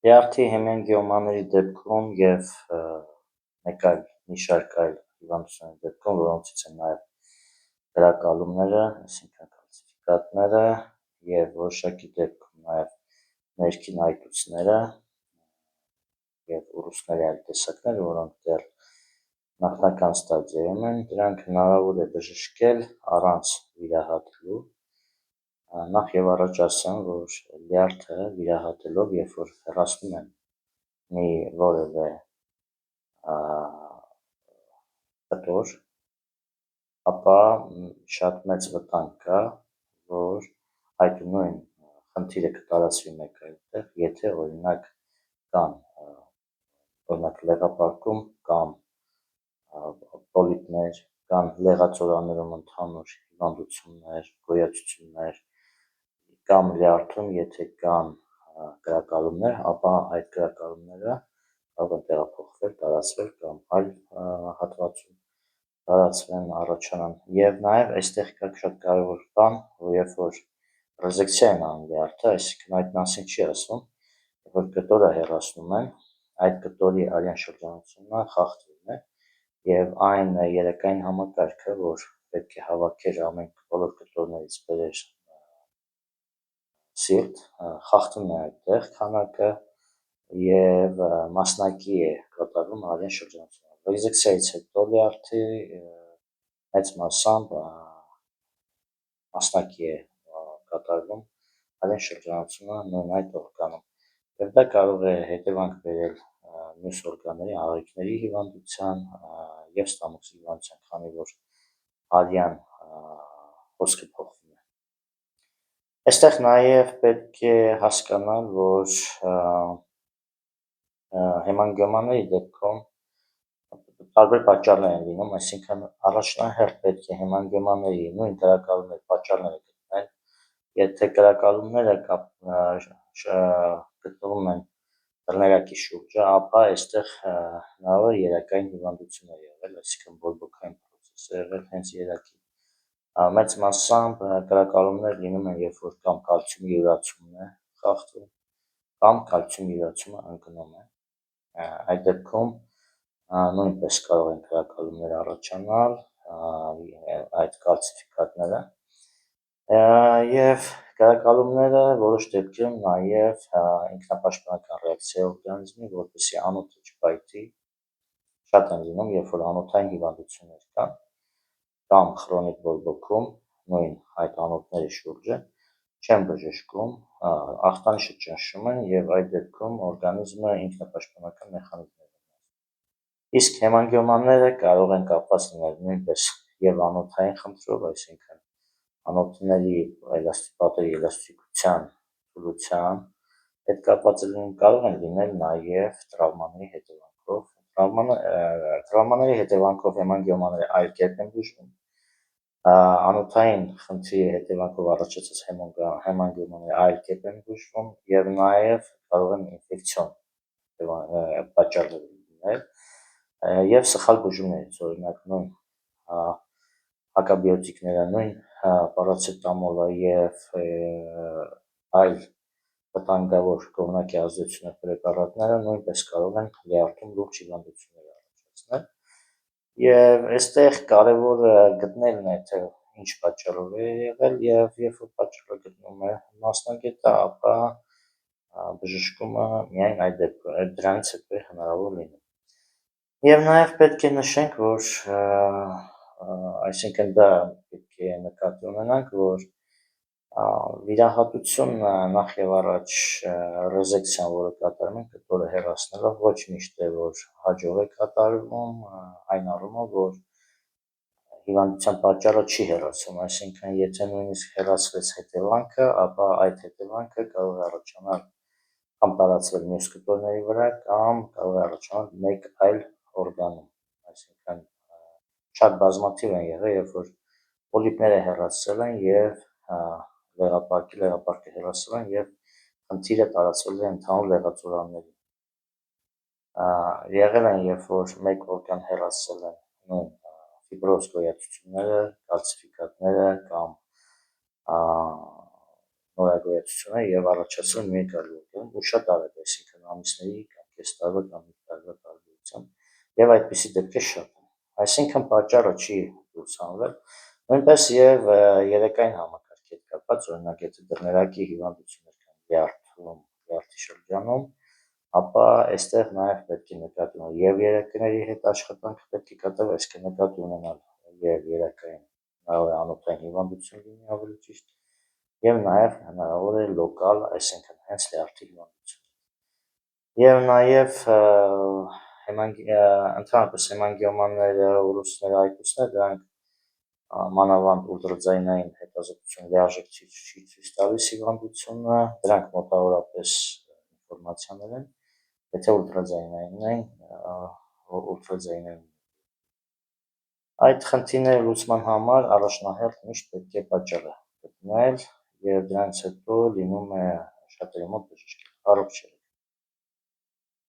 Լյարդի հեմանգիոմաների դեպքում և մեկ այլ մի շարք այլ հիվանդությունների դեպքում, որոնցից են նաև կրակալումները, այսինքն կալցիֆիկատները և որոշակի դեպքում նաև ներքին այտուցները և ուռուցքների այլ տեսակներ, որոնք դեռ նախնական ստադիայում են, դրանք հնարավոր է բժշկել առանց վիրահատելու։ Նախ և առաջ ասեմ, որ լյարդը վիրահատելով, երբ որ հեռացնում են մի որևէ կտոր, ապա շատ մեծ վտանգ կա, որ այդ նույն խնդիրը կտարածվի մեկ այլ տեղ, եթե օրինակ կան լեղապարկում կամ պոլիպներ, կան լեղածորաներում ընդհանուր հիվանդություններ, գոյացություններ, կամ լյարդում, եթե կան կրակալումներ, ապա այդ կրակալումները կարող են տեղափոխվել, տարածվել կամ այլ հատվածում տարածվեն, առաջանան։ Եվ նաև այստեղ կա շատ կարևոր բան, որ երբ որ ռեզեկցիա են անում լյարդը, այսինքն այդ մասին չի ասվում, երբ որ կտորը հեռացնում են, այդ կտորի արյան շրջանությունը խախտվում է և այն երակային համակարգը, որ պետք է հավաքեր ամեն բոլոր կտորներից բերեր սիրտ, խախտվում է այդտեղ քանակը և մասնակի է կատարվում արյան շրջանցումը։ Ռեզեկցիայից հետո լյարդի մեծ մասամբ մասնակի է կատարվում արյան շրջանցումը նույն այդ օրգանում և դա կարող է հետևանք բերել մյուս օրգանների, աղիքների հիվանդության և ստամոքսի հիվանդության, քանի որ արյան հոսքը փոխվում է։ Այստեղ նաև պետք է հասկանալ, որ հեմանգիոմաների դեպքում տարբեր պատճառներ են լինում, այսինքն առաջնահերթ պետք է հեմանգիոմաների նույն կրակալումների պատճառները գտնել, եթե կրակալումները գտնվում են դռներակի շուրջը, ապա այստեղ հնարավոր է երակային հիվանդություն է եղել, այսինքն բորբոքային պրոցես է եղել հենց երակին։ Մեծ մասամբ կրակալումներ լինում են, երբ որ կամ կալցիումի յուրացումն է խախտվում, կամ կալցիումի յուրացումը ընկնում է։ Այդ դեպքում նույնպես կարող են կրակալումներ առաջանալ, այդ կալցիֆիկատները և կրակալումները որոշ դեպքերում նաև ինքնապաշտպանական ռեակցիա օրգանիզմի, որպեսզի անոթը չպայթի, շատ են լինում, երբ որ անոթային հիվանդություններ կան կամ խրոնիկ բորբոքում, նույն այդ անոթների շուրջը, չեն բժշկում, ախտանիշը ճնշում են և այդ դեպքում օրգանիզմը ինքնապաշտպանական մեխանիզմ է ունենում։ Իսկ հեմանգիոմանները կարող են կապված լինել նույնպես և անոթային խնդրով, այսինքն անոթների պատերի էլաստիկության, թուլության հետ կապված լինում, կարող են լինել նաև տրավմաների հետևանքով։ Տրավմաների հետևանքով հեմանգիոմաները այլ կերպ են բուժվում, անոթային խնդրի հետևանքով առաջացած հեմանգիոմանները այլ կերպ են բուժվում և նաև կարող են ինֆեկցիոն պատճառներ լինել և սխալ բուժումներից, օրինակ նույն հակաբիոտիկները, նույն պարացետամոլը և այլ վտանգավոր կողմնակի ազդեցություններ պրեպարատները նույնպես կարող են լյարդում լուրջ հիվանդություններ առաջացնել։ Եվ այստեղ կարևորը գտնելն է, թե ինչ պատճառով է եղել և երբ որ պատճառը գտնվում է մասնագետը, ապա բժշկումը միայն դրանից հետո է հնարավոր լինում։ Եվ նաև պետք է նշենք, որ այսինքն դա պետք է նկատի ունենանք, որ վիրահատությունը նախ և առաջ ռեզեկցիան, որը կատարում են կտորը հեռացնելով, ոչ միշտ է, որ հաջող է կատարվում, այն առումով, որ հիվանդության պատճառը չի հեռացվում, այսինքն եթե նույնիսկ հեռացվեց հետևանքը, ապա այդ հետևանքը կարող է առաջանալ կամ տարածվել մյուս կտորների վրա, կամ կարող է առաջանալ մեկ այլ օրգանում, այսինքն շատ բազմաթիվ են եղել, երբ որ պոլիպները հեռացել են և լեղապարկը հեռացել են և խնդիրը տարածվել է ընդհանուր լեղածորաններին։ Եղել են, երբ որ մեկ օրգան հեռացել են նույն ֆիբրոզ գոյացությունները, կալցիֆիկատները կամ նորագոյացությունները և առաջացել մեկ այլ օրգան ու շատ արագ, այսինքն ամիսների կամ կես տարվա կամ մի տարվա տարբերությամբ եւ այդպիսի դեպքեր շատ են։ Այսինքն պատճառը չի դուրս հանվել, նույնպես եւ երեկային համակարգի հետ կապված, օրինակ եթե դռներակի հիվանդություններ կան երթի շրջանում, ապա այստեղ նաեւ պետք է նկատի ունենալ եւ երեկաների հետ աշխատանք պետք է կատարվի, այսինքն նկատի ունենալ եւ երեկային հնարավոր է անոթային հիվանդություն լինի ավելի ճիշտ, եւ նաեւ հնարավոր է լոկալ, այսինքն հենց լյարդի հիվանդություն։ Եվ նաեւ ընդհանրապես հեմանգիոմանները, ուրուսները, այտուցները դրանք մանավանդ ուլտրաձայնային հետազոտություն լիարժեք չի ցույց տալիս հիվանդությունը, դրանք մոտավորապես ինֆորմացիաներ են, եթե ուլտրաձայնային են, ուլտրաձայնային այդ խնդիրների լուծման համար առաջնահերթ միշտ պետք է պատճառը գտնել եւ դրանից հետո լինում է շատերի մոտ բժշկի առողջ